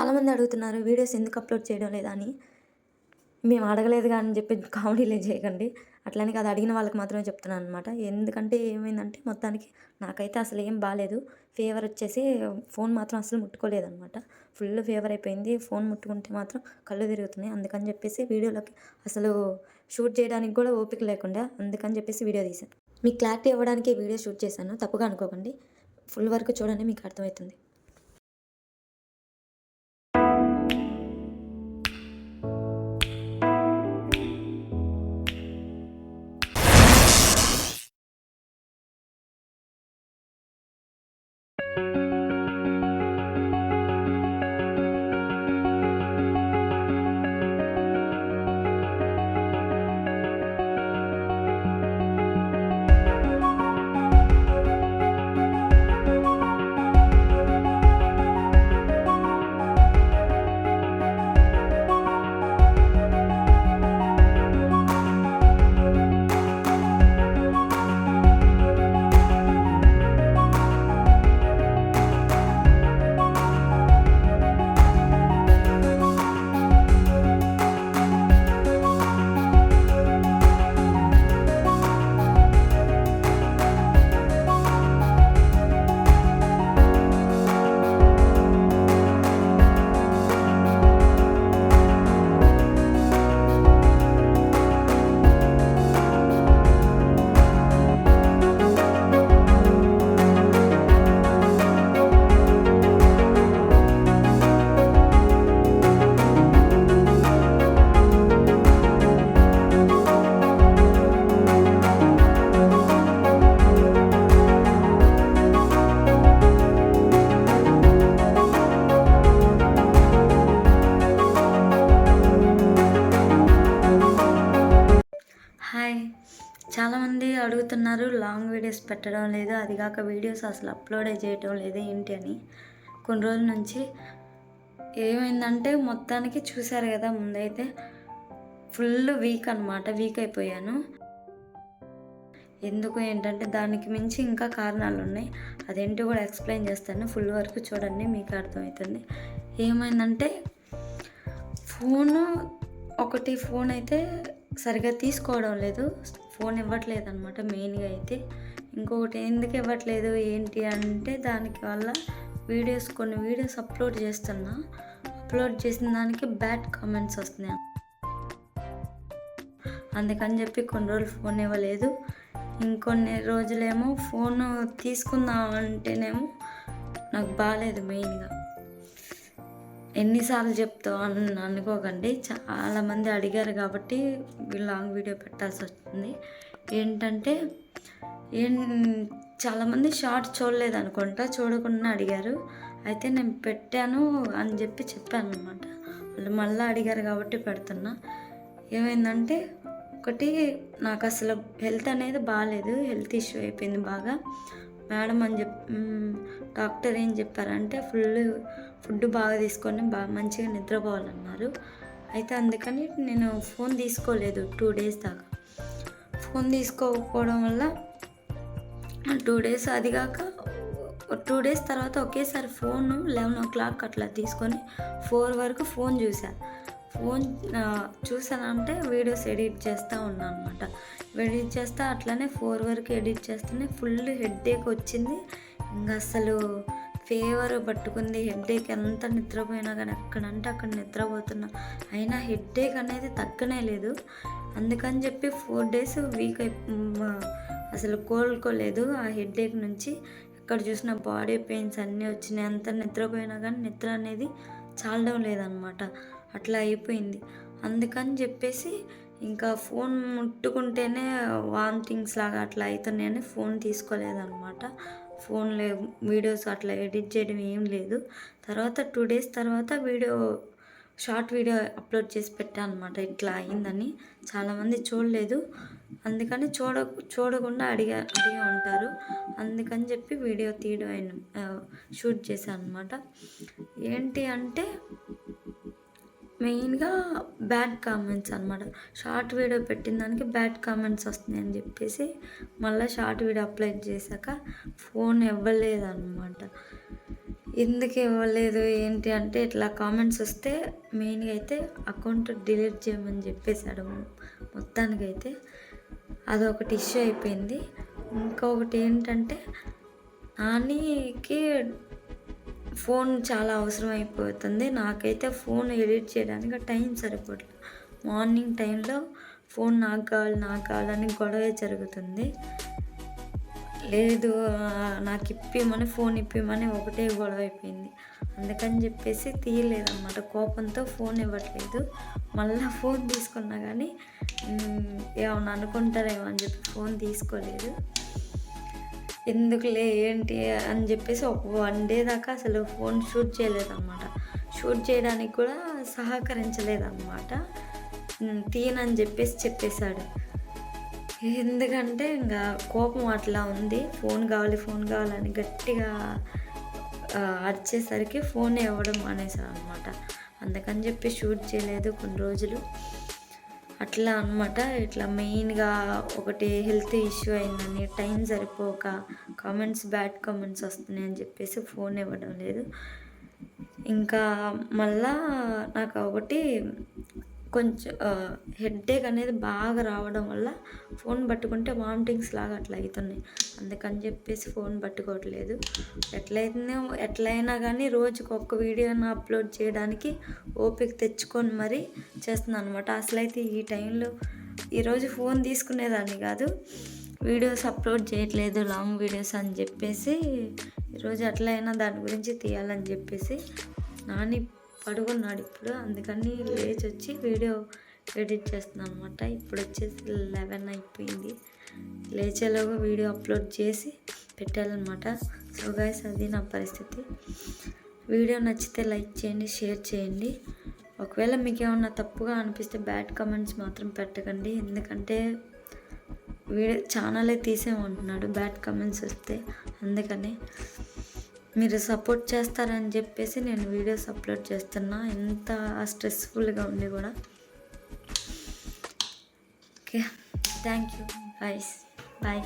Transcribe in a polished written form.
చాలామంది అడుగుతున్నారు వీడియోస్ ఎందుకు అప్లోడ్ చేయడం లేదా అని. మేము అడగలేదుగా అని చెప్పి కామెడీలు చేయకండి. అట్లని కాదు, అడిగిన వాళ్ళకి మాత్రమే చెప్తున్నాను అనమాట. ఎందుకంటే ఏమైందంటే మొత్తానికి నాకైతే అసలు ఏం బాలేదు. ఫీవర్ వచ్చేసి ఫోన్ మాత్రం అసలు ముట్టుకోలేదనమాట. ఫుల్ ఫీవర్ అయిపోయింది. ఫోన్ ముట్టుకుంటే మాత్రం కళ్ళు తిరుగుతున్నాయి. అందుకని చెప్పేసి వీడియోలోకి అసలు షూట్ చేయడానికి కూడా ఓపిక లేకుండా అందుకని చెప్పేసి వీడియో తీశాను. మీకు క్లారిటీ ఇవ్వడానికి వీడియో షూట్ చేశాను, తప్పుగా అనుకోకండి. ఫుల్ వరకు చూడండి, మీకు అర్థమవుతుంది. హాయ్, చాలామంది అడుగుతున్నారు లాంగ్ వీడియోస్ పెట్టడం లేదు, అది కాక వీడియోస్ అసలు అప్లోడే చేయటం లేదు ఏంటి అని. కొన్ని రోజుల నుంచి ఏమైందంటే మొత్తానికి చూశారు కదా, ముందైతే ఫుల్ వీక్ అనమాట, వీక్ అయిపోయాను. ఎందుకు ఏంటంటే దానికి మించి ఇంకా కారణాలు ఉన్నాయి. అదేంటో కూడా ఎక్స్ప్లెయిన్ చేస్తాను. ఫుల్ వరకు చూడండి, మీకు అర్థమవుతుంది. ఏమైందంటే ఫోన్ అయితే సరిగా తీసుకోవడం లేదు, ఫోన్ ఇవ్వట్లేదు అనమాట మెయిన్గా అయితే. ఇంకొకటి ఎందుకు ఇవ్వట్లేదు ఏంటి అంటే దానికి వల్ల కొన్ని వీడియోస్ అప్లోడ్ చేసిన దానికి బ్యాడ్ కామెంట్స్ వస్తున్నాయి. అందుకని చెప్పి కొన్ని రోజులు ఫోన్ ఇవ్వలేదు. ఇంకొన్ని రోజులేమో ఫోన్ తీసుకుందాం అంటేనేమో నాకు బాగాలేదు. మెయిన్గా ఎన్నిసార్లు చెప్తావు అని అనుకోకండి, చాలామంది అడిగారు కాబట్టి లాంగ్ వీడియో పెట్టాల్సి వస్తుంది. ఏంటంటే చాలామంది షార్ట్ చూడలేదు అనుకుంటా, చూడకుండా అడిగారు. అయితే నేను పెట్టాను అని చెప్పాను అనమాట. వాళ్ళు మళ్ళీ అడిగారు కాబట్టి పెడుతున్నా. ఏమైందంటే ఒకటి, నాకు అసలు హెల్త్ అనేది బాగాలేదు, హెల్త్ ఇష్యూ అయిపోయింది బాగా. మేడం డాక్టర్ ఏం చెప్పారంటే ఫుడ్ బాగా తీసుకొని మంచిగా నిద్రపోవాలన్నారు. అయితే అందుకని నేను ఫోన్ తీసుకోలేదు 2 days దాకా. ఫోన్ తీసుకోకపోవడం వల్ల 2 days, అది కాక 2 days తర్వాత ఒకేసారి ఫోన్ 11 o'clock అట్లా తీసుకొని 4 వరకు ఫోన్ చూసానంటే వీడియోస్ ఎడిట్ చేస్తూ ఉన్నాను అనమాట. ఎడిట్ చేస్తా అట్లనే 4 వరకు ఎడిట్ చేస్తేనే ఫుల్ హెడ్ఏక్ వచ్చింది. ఇంకా అసలు ఫీవర్ పట్టుకుంది. హెడ్ఏక్ ఎంత నిద్రపోయినా కానీ అక్కడంటే అక్కడ నిద్రపోతున్నా, అయినా హెడ్ఏక్ అనేది తగ్గనే లేదు. అందుకని చెప్పి 4 days వీక్ అసలు కోలుకోలేదు. ఆ హెడ్ఏక్ నుంచి ఎక్కడ చూసిన బాడీ పెయిన్స్ అన్నీ వచ్చినాయి. అంత నిద్రపోయినా కానీ నిద్ర అనేది చాలడం లేదనమాట, అట్లా అయిపోయింది. అందుకని చెప్పేసి ఇంకా ఫోన్ ముట్టుకుంటేనే వామిటింగ్స్ లాగా అట్లా అవుతున్నాయని ఫోన్ తీసుకోలేదన్నమాట. ఫోన్లో వీడియోస్ అట్లా ఎడిట్ చేయడం ఏం లేదు. తర్వాత 2 days తర్వాత షార్ట్ వీడియో అప్లోడ్ చేసి పెట్టాను అనమాట. ఇట్లా అయిందని చాలామంది చూడలేదు, అందుకని చూడకుండా అడిగి ఉంటారు. అందుకని చెప్పి వీడియో షూట్ చేశాను అనమాట. ఏంటి అంటే మెయిన్గా బ్యాడ్ కామెంట్స్ అనమాట. షార్ట్ వీడియో పెట్టిన దానికి బ్యాడ్ కామెంట్స్ వస్తున్నాయని చెప్పేసి మళ్ళీ షార్ట్ వీడియో అప్లోడ్ చేశాక ఫోన్ ఇవ్వలేదన్నమాట. ఎందుకు ఇవ్వలేదు ఏంటి అంటే ఇట్లా కామెంట్స్ వస్తే మెయిన్గా అయితే అకౌంట్ డిలీట్ చేయమని చెప్పేశాడు. మొత్తానికైతే అదొకటి ఇష్యూ అయిపోయింది. ఇంకొకటి ఏంటంటే నానికి ఫోన్ చాలా అవసరం అయిపోతుంది. నాకైతే ఫోన్ ఎడిట్ చేయడానికి టైం సరిపోవట్లేదు. మార్నింగ్ టైంలో ఫోన్ నాకు కావాలని గొడవే జరుగుతుంది. లేదు నాకు ఫోన్ ఇప్పిమని ఒకటే గొడవ అయిపోయింది. అందుకని చెప్పేసి తీయలేదన్నమాట. కోపంతో ఫోన్ ఇవ్వట్లేదు. మళ్ళీ ఫోన్ తీసుకున్నా కానీ ఏమన్నా అనుకుంటారేమో అని చెప్పి ఫోన్ తీసుకోలేదు. ఎందుకులే ఏంటి అని చెప్పేసి ఒక 1 డే దాకా అసలు ఫోన్ షూట్ చేయలేదన్నమాట. షూట్ చేయడానికి కూడా సహకరించలేదన్నమాట. తీయనని చెప్పేశాడు. ఎందుకంటే ఇంకా కోపం అట్లా ఉంది. ఫోన్ కావాలని గట్టిగా అరిచేసరికి ఫోన్ ఇవ్వడం మానేశాను అనమాట. అందుకని చెప్పి షూట్ చేయలేదు కొన్ని రోజులు. అట్లా అనమాట. ఇట్లా మెయిన్గా ఒకటి హెల్త్ ఇష్యూ అయిందని, టైం సరిపోక బ్యాడ్ కామెంట్స్ వస్తున్నాయి అని చెప్పేసి ఫోన్ ఇవ్వడం లేదు. ఇంకా మళ్ళా నాకు ఒకటి కొంచెం హెడ్ఏక్ అనేది బాగా రావడం వల్ల ఫోన్ పట్టుకుంటే వామిటింగ్స్ లాగా అట్లా అవుతున్నాయి. అందుకని చెప్పేసి ఫోన్ పట్టుకోవట్లేదు. ఎట్లయినా కానీ రోజుకి ఒక్క వీడియోని అప్లోడ్ చేయడానికి ఓపిక తెచ్చుకొని మరీ చేస్తున్నాను అనమాట. అసలైతే ఈ టైంలో ఈరోజు ఫోన్ తీసుకునేదాన్ని కాదు. వీడియోస్ అప్లోడ్ చేయట్లేదు లాంగ్ వీడియోస్ అని చెప్పేసి ఈరోజు ఎట్లయినా దాని గురించి తీయాలని చెప్పేసి నాని పడుకున్నాడు ఇప్పుడు. అందుకని లేచి వచ్చి వీడియో ఎడిట్ చేస్తున్నాను అనమాట. ఇప్పుడు వచ్చేసి 11 అయిపోయింది. లేచేలోగా వీడియో అప్లోడ్ చేసి పెట్టాలన్నమాట. సో గైస్ అది నా పరిస్థితి. వీడియో నచ్చితే లైక్ చేయండి, షేర్ చేయండి. ఒకవేళ మీకు ఏమన్నా తప్పుగా అనిపిస్తే బ్యాడ్ కామెంట్స్ మాత్రం పెట్టకండి. ఎందుకంటే ఛానలే తీసేమంటున్నాడు బ్యాడ్ కామెంట్స్ వస్తే. అందుకని మీరు సపోర్ట్ చేస్తారని చెప్పేసి నేను వీడియోస్ అప్లోడ్ చేస్తున్నా, ఎంత స్ట్రెస్ఫుల్గా ఉండి కూడా. Okay, thank you guys, bye.